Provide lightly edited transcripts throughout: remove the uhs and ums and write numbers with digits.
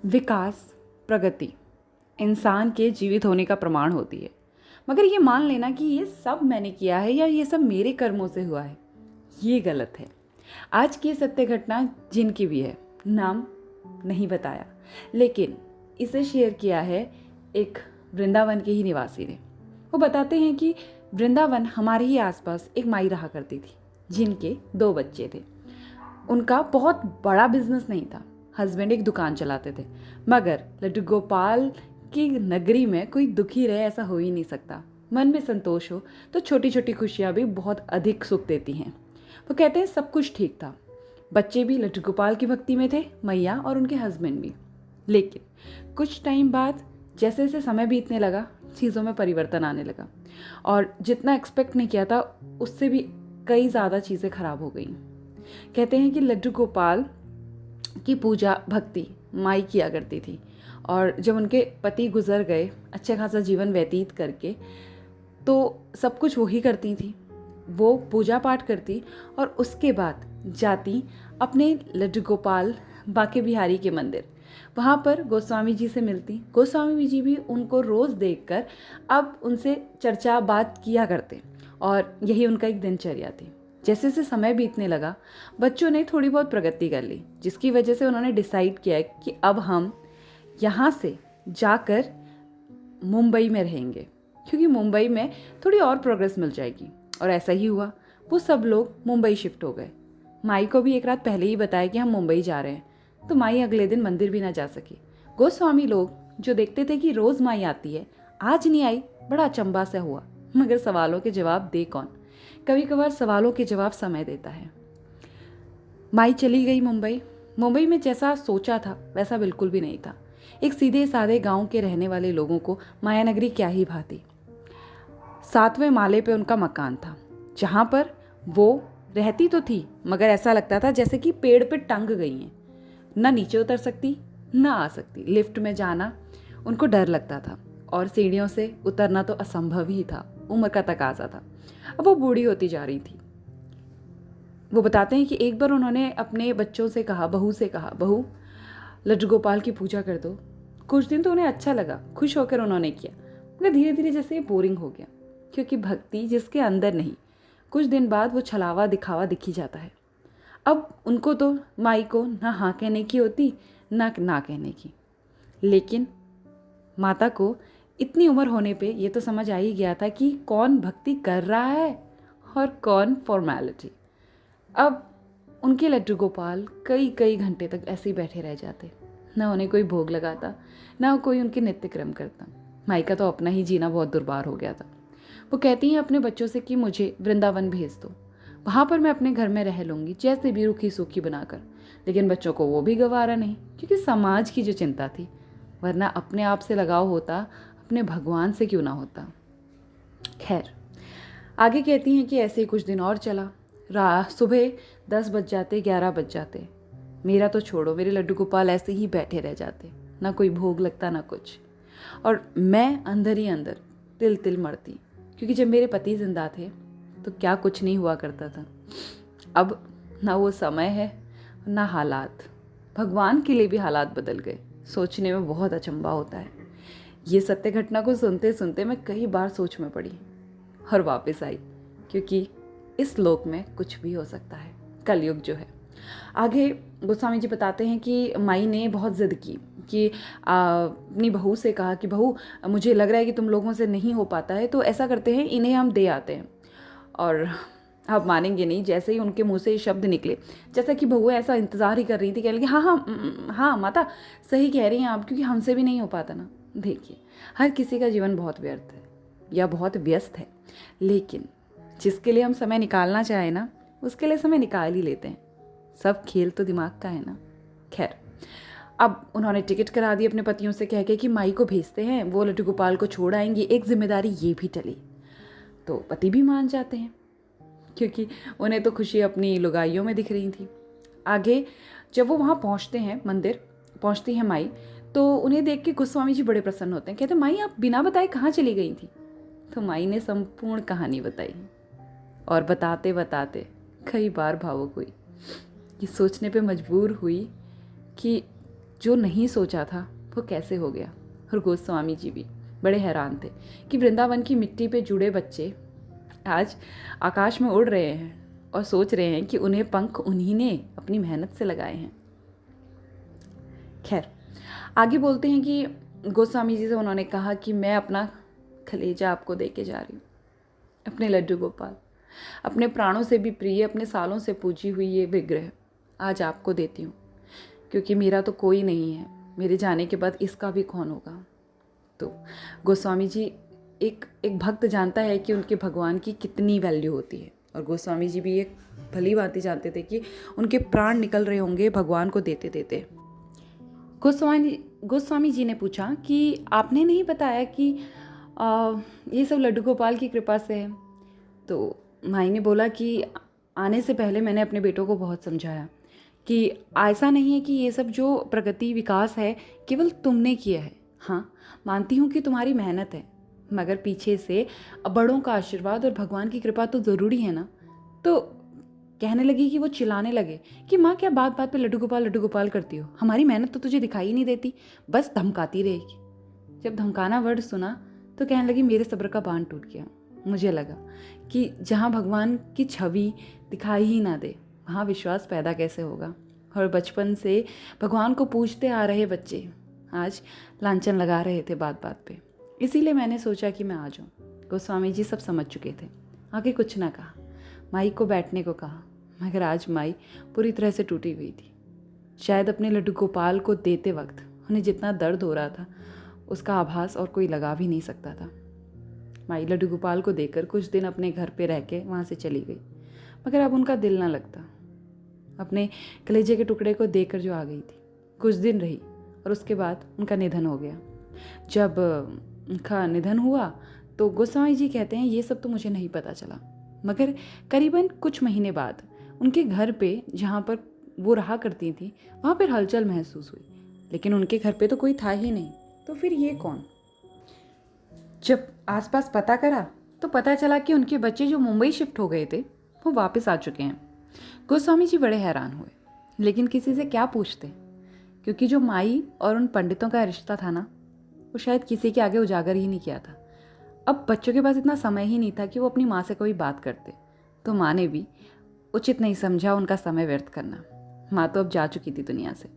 विकास, प्रगति इंसान के जीवित होने का प्रमाण होती है। मगर ये मान लेना कि ये सब मैंने किया है या ये सब मेरे कर्मों से हुआ है, ये गलत है। आज की ये सत्य घटना जिनकी भी है, नाम नहीं बताया, लेकिन इसे शेयर किया है एक वृंदावन के ही निवासी ने। वो बताते हैं कि वृंदावन हमारे ही आसपास एक माई रहा करती थी, जिनके 2 बच्चे थे। उनका बहुत बड़ा बिजनेस नहीं था, हस्बैंड एक दुकान चलाते थे, मगर लड्डू गोपाल की नगरी में कोई दुखी रहे ऐसा हो ही नहीं सकता। मन में संतोष हो तो छोटी छोटी खुशियाँ भी बहुत अधिक सुख देती हैं। वो कहते हैं सब कुछ ठीक था, बच्चे भी लड्डू गोपाल की भक्ति में थे, मैया और उनके हस्बैंड भी। लेकिन कुछ टाइम बाद जैसे जैसे समय बीतने लगा, चीज़ों में परिवर्तन आने लगा और जितना एक्सपेक्ट नहीं किया था उससे भी कई ज़्यादा चीज़ें खराब हो गई। कहते हैं कि लड्डू गोपाल की पूजा भक्ति माई किया करती थी और जब उनके पति गुजर गए अच्छे खासा जीवन व्यतीत करके, तो सब कुछ वही करती थी। वो पूजा पाठ करती और उसके बाद जाती अपने लड्डू गोपाल बाके बिहारी के मंदिर, वहाँ पर गोस्वामी जी से मिलती। गोस्वामी जी भी उनको रोज़ देखकर अब उनसे चर्चा बात किया करते और यही उनका एक दिनचर्या थी। जैसे जैसे समय बीतने लगा, बच्चों ने थोड़ी बहुत प्रगति कर ली, जिसकी वजह से उन्होंने डिसाइड किया कि अब हम यहाँ से जाकर मुंबई में रहेंगे, क्योंकि मुंबई में थोड़ी और प्रोग्रेस मिल जाएगी। और ऐसा ही हुआ, वो सब लोग मुंबई शिफ्ट हो गए। माई को भी एक रात पहले ही बताया कि हम मुंबई जा रहे हैं, तो माई अगले दिन मंदिर भी ना जा सकी। गोस्वामी लोग जो देखते थे कि रोज़ माई आती है, आज नहीं आई, बड़ा अचंभा सा हुआ। मगर सवालों के जवाब दे कौन? कभी कभार सवालों के जवाब समय देता है। माई चली गई मुंबई। मुंबई में जैसा सोचा था वैसा बिल्कुल भी नहीं था। एक सीधे साधे गांव के रहने वाले लोगों को मायानगरी क्या ही भाती। 7वें माले पे उनका मकान था, जहाँ पर वो रहती तो थी, मगर ऐसा लगता था जैसे कि पेड़ पे टंग गई हैं। ना नीचे उतर सकती ना आ सकती। लिफ्ट में जाना उनको डर लगता था और सीढ़ियों से उतरना तो असंभव ही था, उम्र का तकाजा था। अब वो बूढ़ी होती जा रही थी। वो बताते हैं कि एक बार उन्होंने अपने बच्चों से कहा, बहू से कहा, बहू लड्डू गोपाल की पूजा कर दो। कुछ दिन तो उन्हें अच्छा लगा, खुश होकर उन्होंने किया, मगर धीरे धीरे जैसे ये बोरिंग हो गया, क्योंकि भक्ति जिसके अंदर नहीं, कुछ दिन बाद वो छलावा दिखावा दिखी जाता है। अब उनको तो माई को ना हाँ कहने की होती ना कहने की। लेकिन माता को इतनी उम्र होने पे ये तो समझ आ ही गया था कि कौन भक्ति कर रहा है और कौन फॉर्मेलिटी। अब उनके लड्डू गोपाल कई कई घंटे तक ऐसे ही बैठे रह जाते, ना उन्हें कोई भोग लगाता ना कोई उनके नित्य क्रम करता। माई का तो अपना ही जीना बहुत दुर्बार हो गया था। वो कहती हैं अपने बच्चों से कि मुझे वृंदावन भेज दो, वहाँ पर मैं अपने घर में रह लूँगी जैसे भी रूखी सूखी बनाकर। लेकिन बच्चों को वो भी गवारा नहीं, क्योंकि समाज की जो चिंता थी, वरना अपने आप से लगाव होता, अपने भगवान से क्यों ना होता। खैर, आगे कहती हैं कि ऐसे ही कुछ दिन और चला। सुबह 10 बज जाते, 11 बज जाते, मेरा तो छोड़ो, मेरे लड्डू गोपाल ऐसे ही बैठे रह जाते, ना कोई भोग लगता ना कुछ। और मैं अंदर ही अंदर तिल तिल मरती, क्योंकि जब मेरे पति जिंदा थे तो क्या कुछ नहीं हुआ करता था। अब ना वो समय है ना हालात, भगवान के लिए भी हालात बदल गए। सोचने में बहुत अचंभा होता है। ये सत्य घटना को सुनते सुनते मैं कई बार सोच में पड़ी और वापस आई, क्योंकि इस लोक में कुछ भी हो सकता है, कलयुग जो है। आगे गोस्वामी जी बताते हैं कि माई ने बहुत ज़िद की कि अपनी बहू से कहा कि बहू, मुझे लग रहा है कि तुम लोगों से नहीं हो पाता है, तो ऐसा करते हैं, इन्हें हम दे आते हैं। और आप मानेंगे नहीं, जैसे ही उनके मुंह से ये शब्द निकले, जैसा कि बहू ऐसा इंतज़ार ही कर रही थी, कह लगी हाँ हाँ हाँ माता, सही कह रही हैं आप, क्योंकि हमसे भी नहीं हो पाता ना। देखिए, हर किसी का जीवन बहुत व्यर्थ है या बहुत व्यस्त है, लेकिन जिसके लिए हम समय निकालना चाहें ना, उसके लिए समय निकाल ही लेते हैं। सब खेल तो दिमाग का है ना। खैर, अब उन्होंने टिकट करा दी अपने पतियों से कह के कि माई को भेजते हैं, वो लड्डू गोपाल को छोड़ आएंगी, एक जिम्मेदारी ये भी टली। तो पति भी मान जाते हैं, क्योंकि उन्हें तो खुशी अपनी लुगाइयों में दिख रही थी। आगे जब वो वहाँ पहुँचते हैं, मंदिर पहुँचती हैं माई, तो उन्हें देख के गोस्वामी जी बड़े प्रसन्न होते हैं। कहते हैं, माई आप बिना बताए कहाँ चली गई थी? तो माई ने संपूर्ण कहानी बताई और बताते बताते कई बार भावुक हुई। ये सोचने पे मजबूर हुई कि जो नहीं सोचा था वो कैसे हो गया। और गोस्वामी जी भी बड़े हैरान थे कि वृंदावन की मिट्टी पे जुड़े बच्चे आज आकाश में उड़ रहे हैं और सोच रहे हैं कि उन्हें पंख उन्हीं ने अपनी मेहनत से लगाए हैं। खैर, आगे बोलते हैं कि गोस्वामी जी से उन्होंने कहा कि मैं अपना कलेजा आपको दे के जा रही हूँ, अपने लड्डू गोपाल, अपने प्राणों से भी प्रिय, अपने सालों से पूजी हुई ये विग्रह आज आपको देती हूँ, क्योंकि मेरा तो कोई नहीं है, मेरे जाने के बाद इसका भी कौन होगा। तो गोस्वामी जी एक भक्त जानता है कि उनके भगवान की कितनी वैल्यू होती है, और गोस्वामी जी भी एक भली भांति जानते थे कि उनके प्राण निकल रहे होंगे भगवान को देते देते। गोस्वामी जी ने पूछा कि आपने नहीं बताया कि ये सब लड्डू गोपाल की कृपा से है। तो माई ने बोला कि आने से पहले मैंने अपने बेटों को बहुत समझाया कि ऐसा नहीं है कि ये सब जो प्रगति विकास है केवल तुमने किया है। हाँ, मानती हूँ कि तुम्हारी मेहनत है, मगर पीछे से बड़ों का आशीर्वाद और भगवान की कृपा तो ज़रूरी है ना। तो कहने लगी कि वो चिल्लाने लगे कि माँ, क्या बात बात पे लड्डू गोपाल करती हो, हमारी मेहनत तो तुझे दिखाई ही नहीं देती, बस धमकाती रहेगी। जब धमकाना वर्ड सुना तो कहने लगी मेरे सब्र का बांध टूट गया। मुझे लगा कि जहाँ भगवान की छवि दिखाई ही ना दे वहाँ विश्वास पैदा कैसे होगा। और बचपन से भगवान को पूजते आ रहे बच्चे आज लांछन लगा रहे थे बात बात पे। इसीलिए मैंने सोचा कि मैं आ जाऊँ। गोस्वामी जी सब समझ चुके थे, आगे कुछ ना कहा। माई को बैठने को कहा, मगर आज माई पूरी तरह से टूटी हुई थी। शायद अपने लड्डू गोपाल को देते वक्त उन्हें जितना दर्द हो रहा था उसका आभास और कोई लगा भी नहीं सकता था। माई लड्डू गोपाल को देकर कुछ दिन अपने घर पे रह के वहाँ से चली गई, मगर अब उनका दिल ना लगता। अपने कलेजे के टुकड़े को देकर जो आ गई थी, कुछ दिन रही और उसके बाद उनका निधन हो गया। जब उनका निधन हुआ तो गोस्वामी जी कहते हैं ये सब तो मुझे नहीं पता चला, मगर करीबन कुछ महीने बाद उनके घर पे जहाँ पर वो रहा करती थी वहाँ पर हलचल महसूस हुई, लेकिन उनके घर पे तो कोई था ही नहीं। तो फिर ये कौन? जब आसपास पता करा तो पता चला कि उनके बच्चे जो मुंबई शिफ्ट हो गए थे वो वापस आ चुके हैं। गोस्वामी जी बड़े हैरान हुए, लेकिन किसी से क्या पूछते, क्योंकि जो माई और उन पंडितों का रिश्ता था ना, वो शायद किसी के आगे उजागर ही नहीं किया था। अब बच्चों के पास इतना समय ही नहीं था कि वो अपनी माँ से कोई बात करते, तो माँ ने भी उचित नहीं समझा उनका समय व्यर्थ करना। माँ तो अब जा चुकी थी दुनिया से।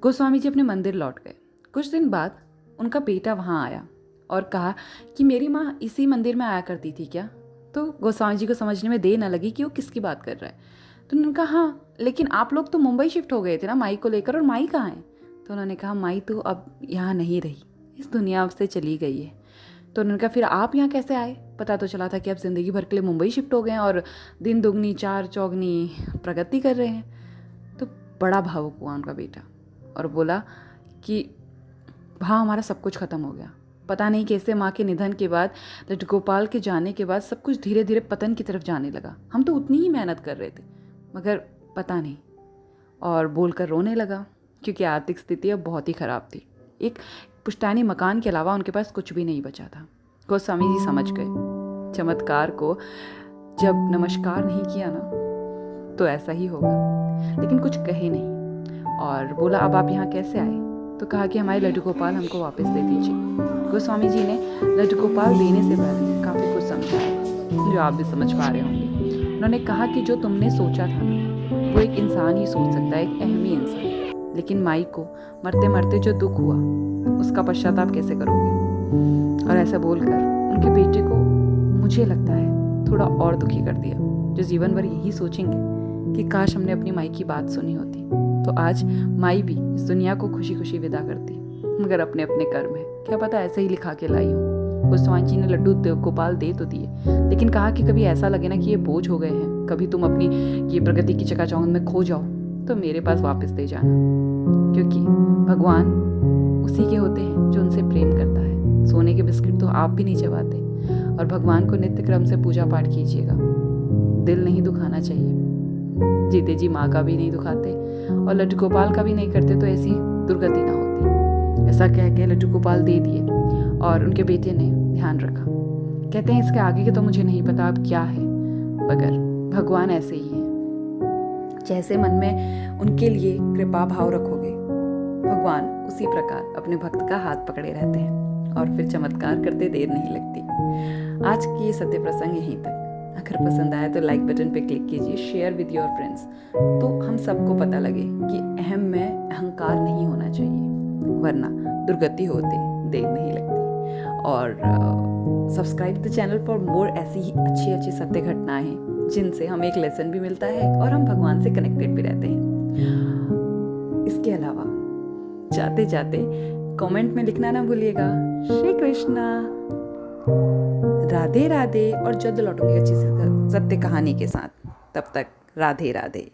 गोस्वामी जी अपने मंदिर लौट गए। कुछ दिन बाद उनका बेटा वहाँ आया और कहा कि मेरी माँ इसी मंदिर में आया करती थी क्या? तो गोस्वामी जी को समझने में देर न लगी कि वो किसकी बात कर रहा है। तो उन्होंने कहा हाँ, लेकिन आप लोग तो मुंबई शिफ्ट हो गए थे ना माई को लेकर, और माई कहाँ है? तो उन्होंने कहा माई तो अब यहाँ नहीं रही, इस दुनिया से चली गई है। तो उन्होंने कहा फिर आप यहाँ कैसे आए? पता तो चला था कि आप ज़िंदगी भर के लिए मुंबई शिफ्ट हो गए हैं और दिन दुगनी चार चौगनी प्रगति कर रहे हैं। तो बड़ा भावुक हुआ उनका बेटा और बोला कि हाँ, हमारा सब कुछ ख़त्म हो गया। पता नहीं कैसे माँ के निधन के बाद, लड्डू गोपाल के जाने के बाद सब कुछ धीरे धीरे पतन की तरफ जाने लगा। हम तो उतनी ही मेहनत कर रहे थे, मगर पता नहीं। और बोलकर रोने लगा, क्योंकि आर्थिक स्थिति अब बहुत ही ख़राब थी। एक पुश्तैनी मकान के अलावा उनके पास कुछ भी नहीं बचा था। गोस्वामी जी समझ गए चमत्कार को जब नमस्कार नहीं किया ना तो ऐसा ही होगा, लेकिन कुछ कहे नहीं और बोला अब आप यहाँ कैसे आए? तो कहा कि हमारे लड्डू गोपाल हमको वापस दे दीजिए। गोस्वामी जी ने लड्डू गोपाल देने से पहले काफ़ी कुछ समझाया जो आप भी समझ पा रहे होंगे। उन्होंने कहा कि जो तुमने सोचा था ना वो एक इंसान ही सोच सकता है, एक अहमी इंसान, लेकिन माई को मरते मरते जो दुख हुआ उसका पश्चाताप कैसे करोगे? और ऐसा बोलकर उनके बेटे को मुझे लगता है थोड़ा और दुखी कर दिया, जो जीवन भर यही सोचेंगे कि काश हमने अपनी माई की बात सुनी होती तो आज माई भी इस दुनिया को खुशी खुशी विदा करती। मगर अपने अपने कर्म है, क्या पता ऐसे ही लिखा के लाई हूँ। गोस्वामी जी ने लड्डू गोपाल दे तो दिए, लेकिन कहा कि कभी ऐसा लगे ना कि ये बोझ हो गए हैं, कभी तुम अपनी ये प्रगति की चकाचौंध में खो जाओ तो मेरे पास वापस दे जाना, क्योंकि भगवान उसी के होते हैं जो उनसे प्रेम करता है। सोने के बिस्किट तो आप भी नहीं चबाते। और भगवान को नित्य क्रम से पूजा पाठ कीजिएगा, दिल नहीं दुखाना चाहिए। जीते जी माँ का भी नहीं दुखाते और लड्डू गोपाल का भी नहीं करते तो ऐसी दुर्गति ना होती। ऐसा कह के लड्डू गोपाल दे दिए और उनके बेटे ने ध्यान रखा। कहते हैं इसके आगे के तो मुझे नहीं पता अब क्या है, मगर भगवान ऐसे ही है। जैसे मन में उनके लिए कृपा भाव रखोगे भगवान उसी प्रकार अपने भक्त का हाथ पकड़े रहते हैं और फिर चमत्कार करते देर नहीं लगती। आज की ये सत्य प्रसंग यहीं तक। अगर पसंद आया तो लाइक बटन पे क्लिक कीजिए, शेयर विद योर फ्रेंड्स, तो हम सबको पता लगे कि अहम में अहंकार नहीं होना चाहिए, वरना दुर्गति होते देर नहीं लगती। और subscribe the channel for more ऐसी ही अच्छी अच्छी सत्य घटनाएं जिनसे हमें एक लेसन भी मिलता है और हम भगवान से कनेक्टेड भी रहते हैं। इसके अलावा जाते जाते कमेंट में लिखना ना भूलिएगा। श्री कृष्णा, राधे राधे। और जल्द लौटूंगी अच्छी सी सत्य कहानी के साथ। तब तक राधे राधे।